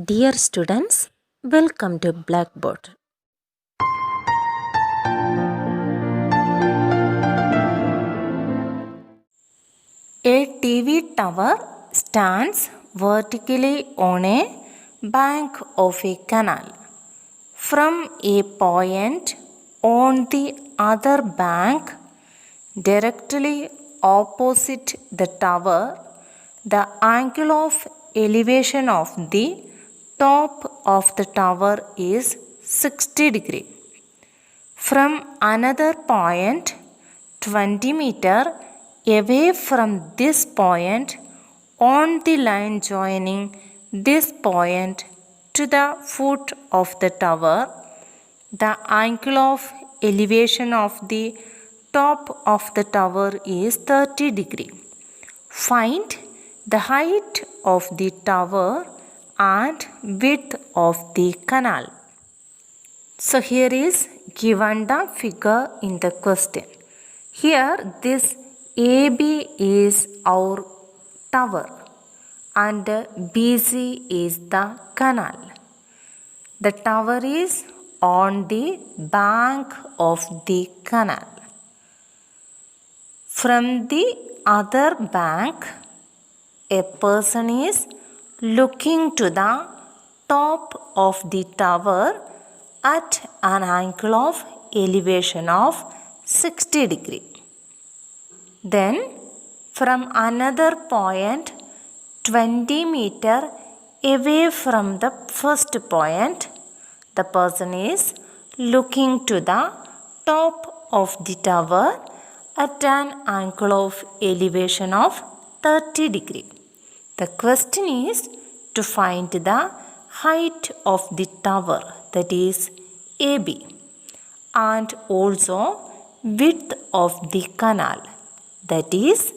Dear students, welcome to Blackboard. A TV tower stands vertically on a bank of a canal. From a point on the other bank, directly opposite the tower, the angle of elevation of the top of the tower is 60 degree. From another point 20 meter away from this point, on the line joining this point to the foot of the tower, the angle of elevation of the top of the tower is 30 degree. Find the height of the tower and width of the canal. So here is given the figure in the question. Here this AB is our tower and BC is the canal. The tower is on the bank of the canal. From the other bank, a person is looking to the top of the tower at an angle of elevation of 60 degree. Then from another point 20 meter away from the first point, the person is looking to the top of the tower at an angle of elevation of 30 degree. The question is to find the height of the tower, that is AB, and also width of the canal, that is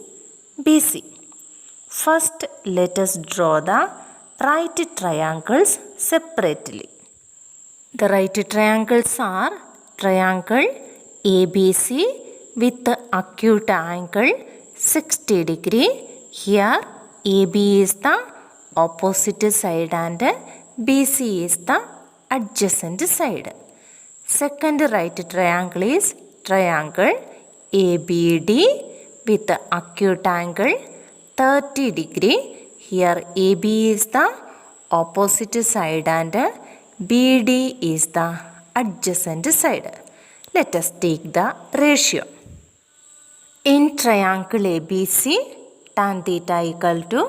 BC. First, let us draw the right triangles separately. The right triangles are triangle ABC with acute angle 60 degree. Here AB is the opposite side and BC is the adjacent side. Second right triangle is triangle ABD with acute angle 30 degree. Here AB is the opposite side and BD is the adjacent side. Let us take the ratio. In triangle ABC, tan theta equal to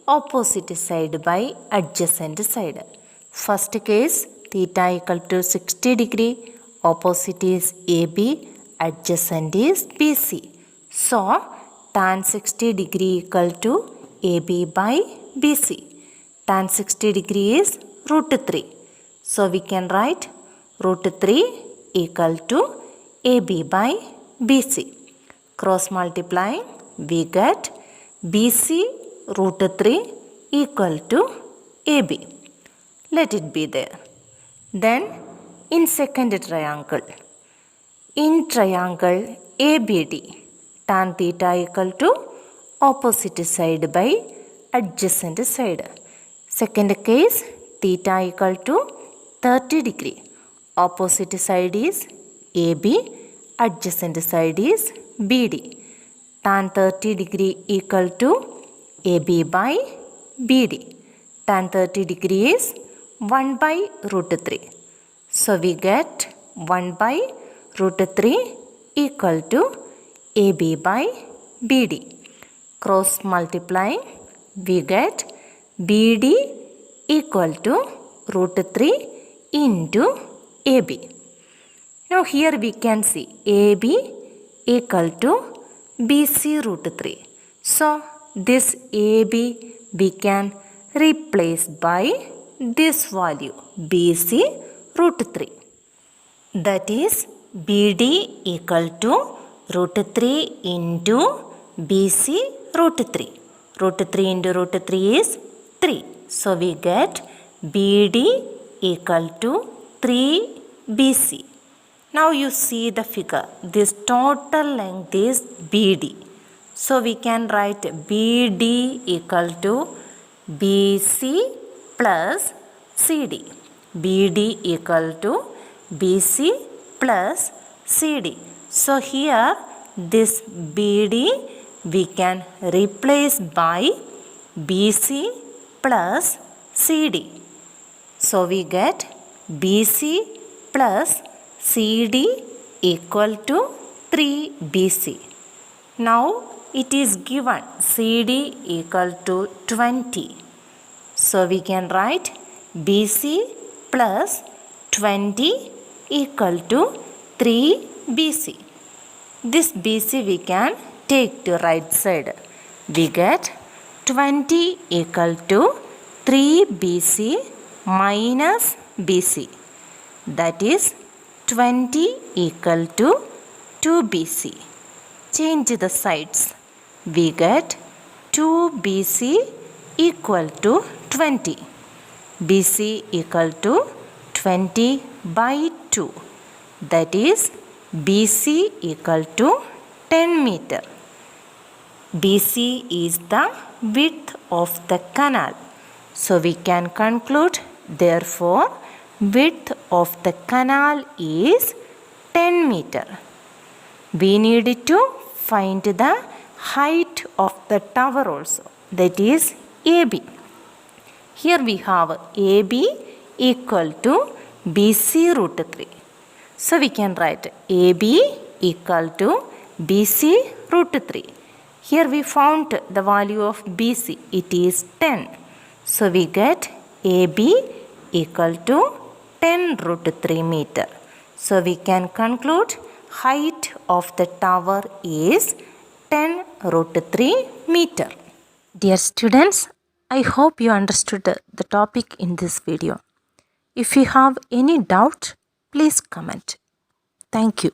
opposite side by adjacent side. First case, theta equal to 60 degree, opposite is AB, adjacent is BC. So, tan 60 degree equal to AB by BC. Tan 60 degree is root 3. So, we can write root 3 equal to AB by BC. Cross multiplying, we get BC root 3 equal to AB. Let it be there. Then in second triangle, in triangle ABD, tan theta equal to opposite side by adjacent side. Second case, theta equal to 30 degree. Opposite side is AB, adjacent side is BD. Tan 30 degree equal to AB by BD. Tan 30 degree is 1 by root 3. So we get 1 by root 3 equal to AB by BD. Cross multiplying, we get BD equal to root 3 into AB. Now here we can see AB equal to BC root 3. So this AB we can replace by this value BC root 3. That is BD equal to root 3 into BC root 3. Root 3 into root 3 is 3. So we get BD equal to 3 BC. Now you see the figure. This total length is BD. So we can write BD equal to BC plus CD. BD equal to BC plus CD. So here this BD we can replace by BC plus CD. So we get BC plus CD equal to 3BC. Now it is given CD equal to 20. So we can write BC plus 20 equal to 3BC. This BC we can take to right side. We get 20 equal to 3BC minus BC. That is 20 equal to 2BC. Change the sides. We get 2BC equal to 20. BC equal to 20 by 2. That is BC equal to 10 meter. BC is the width of the canal. So we can conclude, therefore, width of the canal is 10 meter. We need to find the height of the tower also, that is AB. Here we have AB equal to BC root 3. So we can write AB equal to BC root 3. Here we found the value of BC, it is 10. So we get AB equal to 10 root 3 meter. So we can conclude height of the tower is 10 root 3 meter. Dear students, I hope you understood the topic in this video. If you have any doubt, please comment. Thank you.